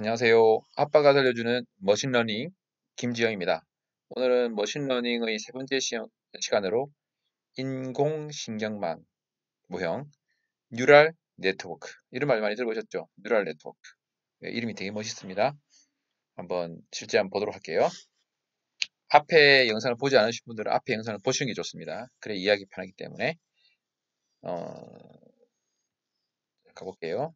안녕하세요. 아빠가 들려주는 머신러닝 김지영입니다. 오늘은 머신러닝의 세 번째 시간으로 인공신경망 모형, 뉴럴 네트워크. 이런 말 많이 들어보셨죠? 뉴럴 네트워크. 네, 이름이 되게 멋있습니다. 실제 한번 보도록 할게요. 앞에 영상을 보지 않으신 분들은 앞에 영상을 보시는 게 좋습니다. 그래 이해하기 편하기 때문에 어, 가볼게요.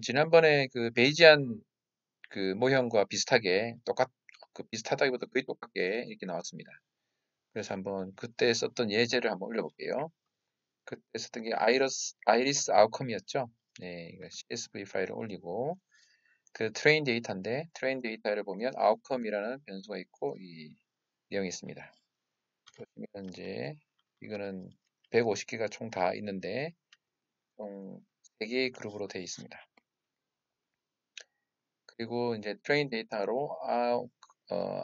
지난번에 그 베이지안 그 모형과 비슷하게 비슷하다기보다 거의 똑같게 이렇게 나왔습니다. 그래서 한번 그때 썼던 예제를 한번 올려볼게요. 그때 썼던 게 아이리스 아웃컴이었죠. 네, 이거 CSV 파일을 올리고 그 트레인 데이터인데 트레인 데이터를 보면 아웃컴이라는 변수가 있고 이 내용이 있습니다. 보시면 이제 이거는 150개가 총 다 있는데 총 3개의 그룹으로 되어 있습니다. 그리고 이제 트레인 데이터로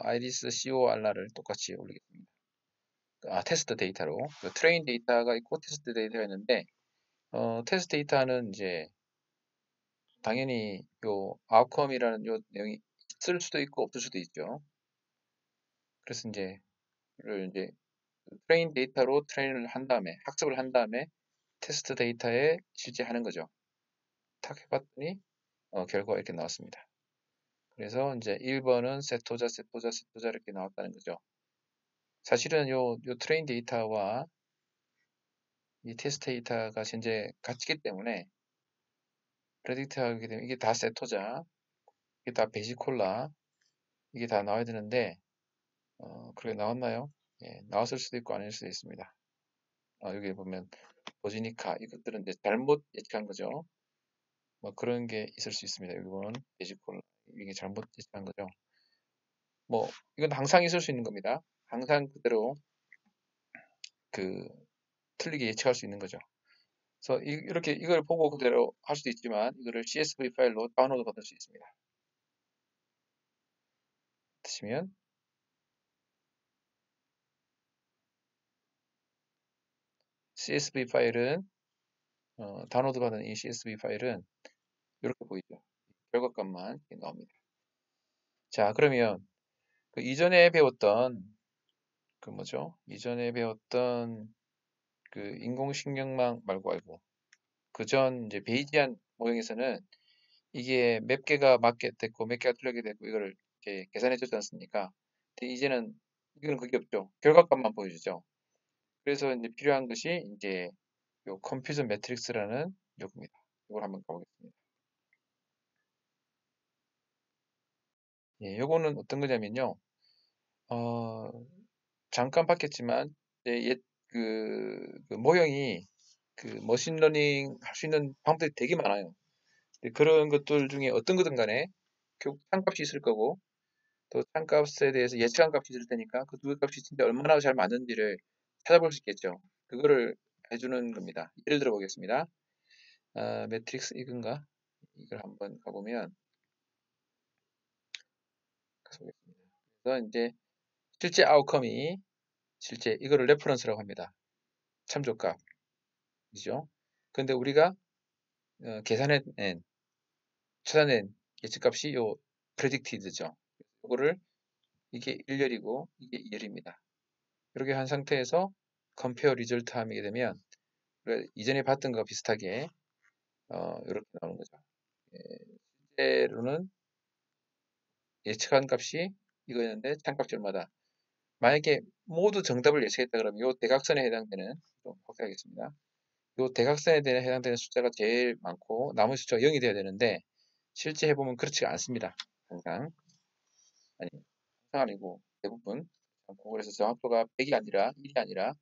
아이리스 CORR를 똑같이 올리겠습니다. 테스트 데이터로 트레인 데이터가 있고 테스트 데이터가 있는데 테스트 데이터는 이제 당연히 요 아웃컴이라는 요 내용이 있을 수도 있고 없을 수도 있죠. 그래서 이제 트레인 데이터로 트레인을 한 다음에 학습을 한 다음에 테스트 데이터에 실제 하는 거죠. 탁 해봤더니 결과가 이렇게 나왔습니다. 그래서 이제 1번은 세토자 이렇게 나왔다는 거죠. 사실은 요 트레인 데이터와 이 테스트 데이터가 현재 같기 때문에 프레딕트 하게 되면 이게 다 세토자, 이게 다 베지콜라, 이게 다 나와야 되는데 그렇게 나왔나요? 예, 나왔을 수도 있고 아닐 수도 있습니다. 여기 보면 보지니카 이것들은 이제 잘못 예측한 거죠. 뭐 그런 게 있을 수 있습니다. 이건 베지콜라 이게 잘못 예측한 거죠. 뭐 이건 항상 있을 수 있는 겁니다. 항상 그대로 그 틀리게 예측할 수 있는 거죠. 그래서 이렇게 이걸 보고 그대로 할 수도 있지만 이거를 CSV 파일로 다운로드 받을 수 있습니다. 드시면 CSV 파일은 다운로드 받은 이 CSV 파일은 이렇게 보이죠. 결과값만 이렇게 나옵니다. 자, 그러면 그 이전에 배웠던 그 뭐죠? 이전에 배웠던 그 인공신경망 말고 그 전 이제 베이지안 모형에서는 이게 몇 개가 맞게 됐고 몇 개가 틀리게 됐고 이거를 이렇게 계산해 줬지 않습니까? 근데 이제는 이거는 그게 없죠. 결과값만 보여주죠. 그래서 이제 필요한 것이 이제 요 컴퓨터 매트릭스라는 요겁니다. 이걸 한번 가보겠습니다. 예, 요거는 어떤 거냐면요. 어, 잠깐 봤겠지만 그 모형이 그 머신러닝 할 수 있는 방법들이 되게 많아요. 근데 그런 것들 중에 어떤 거든 간에 결국 창값이 있을 거고 또 창값에 대해서 예측한 값이 있을 테니까 그 두 값이 진짜 얼마나 잘 맞는지를 찾아볼 수 있겠죠. 그거를 해주는 겁니다. 예를 들어 보겠습니다. 매트릭스 이건가? 이걸 한번 가보면 그래서 이제 실제 아웃컴이 실제 이거를 레퍼런스라고 합니다. 참조값이죠. 근데 우리가 계산해낸 찾아낸 예측값이 요 predicted죠. 이거를 이게 1열이고 이게 2열입니다. 이렇게 한 상태에서 compare result 하게 되면 이전에 봤던 거 비슷하게 이렇게 나오는 거죠. 예, 실제로는 예측한 값이 이거였는데 참값이 얼마다. 만약에 모두 정답을 예측했다 그러면 이 대각선에 해당되는 좀 확대하겠습니다. 이 대각선에 해당되는 숫자가 제일 많고 나머지 숫자가 0이 돼야 되는데 실제 해보면 그렇지가 않습니다. 항상 아니 항상 아니고 대부분 그래서 정확도가 100이 아니라 1이 아니라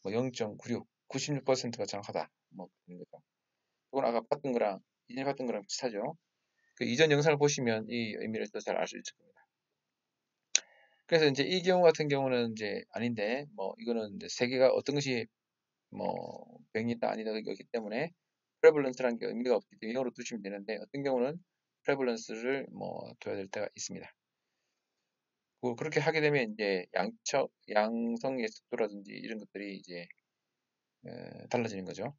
뭐 0.96, 96%가 정확하다. 뭐 그런 거죠. 이건 아까 봤던 거랑 이전에 봤던 거랑 비슷하죠. 그 이전 영상을 보시면 이 의미를 더 잘 알 수 있을 겁니다. 그래서 이제 이 경우 같은 경우는 이제 아닌데 뭐 이거는 이제 세계가 어떤 것이 뭐 병이다 아니다 이기 때문에 프레블런스라는 게 의미가 없기 때문에 영어로 두시면 되는데 어떤 경우는 프레블런스를 뭐 둬야 될 때가 있습니다. 그렇게 하게 되면 이제 양성의 속도라든지 이런 것들이 이제 달라지는 거죠.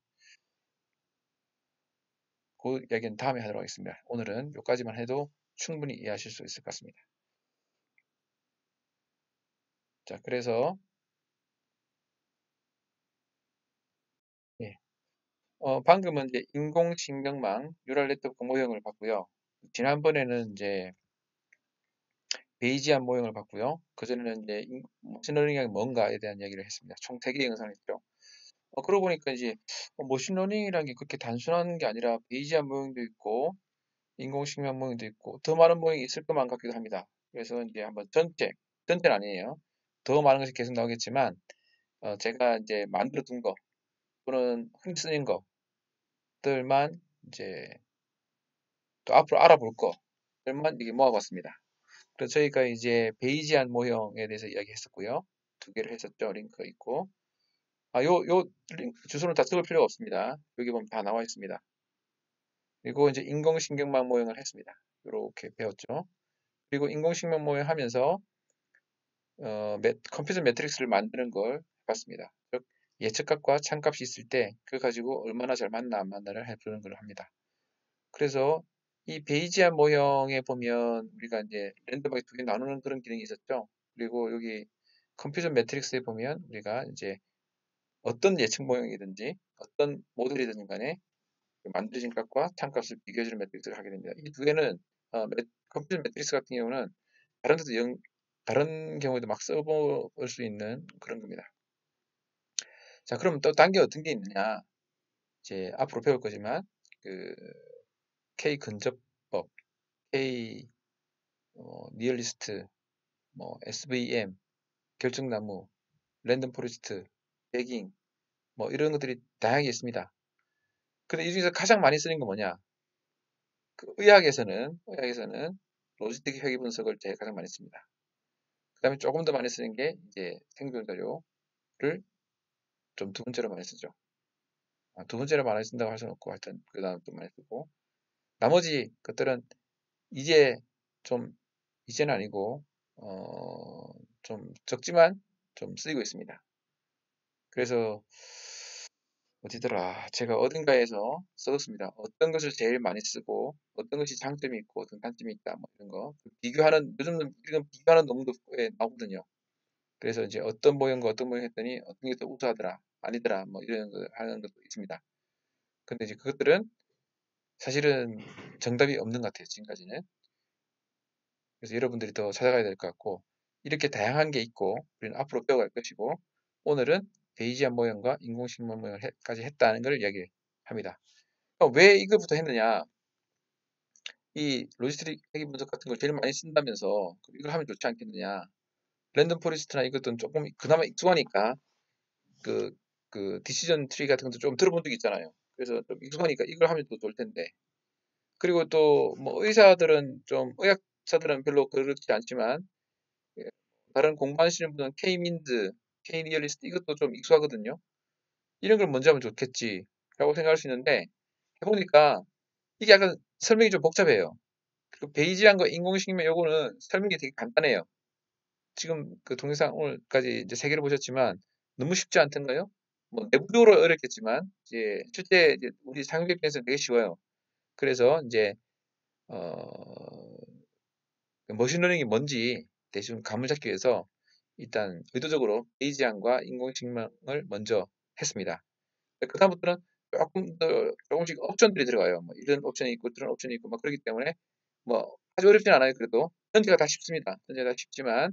그 이야기는 다음에 하도록 하겠습니다. 오늘은 여기까지만 해도 충분히 이해하실 수 있을 것 같습니다. 자, 그래서 예, 방금은 이제 인공신경망 뉴럴 네트워크 모형을 봤고요. 지난번에는 이제 베이지안 모형을 봤고요. 그전에는 이제 머신러닝이 뭔가에 대한 이야기를 했습니다. 총 3개의 영상을 했죠. 그러고 보니까 이제 머신러닝이라는 게 그렇게 단순한 게 아니라 베이지안 모형도 있고 인공신경 모형도 있고 더 많은 모형이 있을 것만 같기도 합니다. 그래서 이제 한번 전체는 아니에요. 더 많은 것이 계속 나오겠지만 제가 이제 만들어 둔 거 또는 흔히 쓰는 것들만 이제 또 앞으로 알아볼 것들만 이게 모아봤습니다. 그래서 저희가 이제 베이지안 모형에 대해서 이야기했었고요. 2개를 했었죠. 링크 있고. 요 링크 주소는 다 적을 필요가 없습니다. 여기 보면 다 나와 있습니다. 그리고 이제 인공신경망 모형을 했습니다. 이렇게 배웠죠. 그리고 인공신경 모형 하면서 컴퓨터 매트릭스를 만드는 걸 해봤습니다. 즉 예측값과 참값이 있을 때 그걸 가지고 얼마나 잘 맞나 안 맞나를 해보는 걸 합니다. 그래서 이 베이지안 모형에 보면 우리가 이제 랜덤하게 2개 나누는 그런 기능이 있었죠. 그리고 여기 컴퓨터 매트릭스에 보면 우리가 이제 어떤 예측 모형이든지 어떤 모델이든 간에 만들어진 값과 참값을 비교해주는 매트릭스를 하게 됩니다. 이 2개는 컴퓨터 매트릭스 같은 경우는 다른 데도 다른 경우에도 막 써볼 수 있는 그런 겁니다. 자, 그럼 또 딴 게 어떤 게 있느냐? 이제 앞으로 배울 거지만 그 K 근접법, K 니얼리스트, 뭐 SVM, 결정나무, 랜덤 포레스트, 배깅 뭐 이런 것들이 다양하게 있습니다. 근데 이 중에서 가장 많이 쓰는 건 뭐냐? 그 의학에서는 로지스틱 회귀 분석을 제일 가장 많이 씁니다. 그 다음에 조금 더 많이 쓰는 게 이제 생존 자료를 좀 2번째로 많이 쓰죠. 2번째로 많이 쓴다고 할 수는 없고 하여튼 그 다음 또 많이 쓰고 나머지 것들은 이제 좀 이제는 아니고 좀 적지만 좀 쓰이고 있습니다. 그래서 어디더라 제가 어딘가에서 써뒀습니다. 어떤 것을 제일 많이 쓰고 어떤 것이 장점이 있고 어떤 단점이 있다 뭐 이런 거 비교하는 요즘은 이런 비교하는 논문도 나오거든요. 그래서 이제 어떤 모형과 어떤 모형 했더니 어떤 게 더 우수하더라 아니더라 뭐 이런 거 하는 것도 있습니다. 근데 이제 그것들은 사실은 정답이 없는 것 같아요. 지금까지는. 그래서 여러분들이 더 찾아가야 될 것 같고 이렇게 다양한 게 있고 우리는 앞으로 배워갈 것이고 오늘은 베이지안 모형과 인공신경 모형까지 했다는 걸 이야기합니다. 왜 이거부터 했느냐? 이 로지스틱 회귀 분석 같은 걸 제일 많이 쓴다면서 이걸 하면 좋지 않겠느냐? 랜덤 포레스트나 이것들은 조금 그나마 익숙하니까 그, 그 디시전 트리 같은 것도 좀 들어본 적 있잖아요. 그래서 좀 익숙하니까 이걸 하면 또 좋을 텐데. 그리고 또 뭐 의사들은 좀 의학자들은 별로 그렇지 않지만 예, 다른 공부하시는 분은 K-민즈, K-리얼리스트 이것도 좀 익숙하거든요. 이런 걸 먼저 하면 좋겠지 라고 생각할 수 있는데 해보니까 이게 약간 설명이 좀 복잡해요. 그리고 베이지안과 인공식명 요거는 설명이 되게 간단해요. 지금 그 동영상 오늘까지 이제 3개를 보셨지만 너무 쉽지 않던가요? 뭐 내부적으로 어렵겠지만 이제 실제 이제 우리 사용자 입장에서는 되게 쉬워요. 그래서 이제 어, 머신러닝이 뭔지 대충 감을 잡기 위해서 일단 의도적으로 베이지안과 인공지능을 먼저 했습니다. 그다음부터는 조금 더 조금씩 옵션들이 들어가요. 뭐 이런 옵션이 있고 저런 옵션이 있고 막 그렇기 때문에 뭐 아주 어렵진 않아요. 그래도 전체가 다 쉽습니다. 전체가 다 쉽지만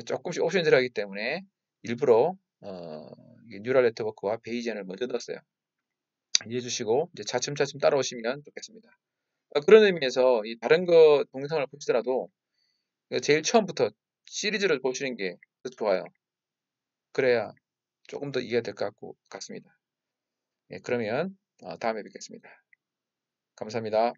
조금씩 옵션이 들어가기 때문에 일부러 뉴럴 네트워크와 베이지안을 먼저 넣었어요. 이해해 주시고 이제 차츰차츰 따라오시면 좋겠습니다. 그런 의미에서 이 다른 거 동영상을 보시더라도 제일 처음부터 시리즈를 보시는 게 더 좋아요. 그래야 조금 더 이해가 될 것 같습니다. 예, 그러면 다음에 뵙겠습니다. 감사합니다.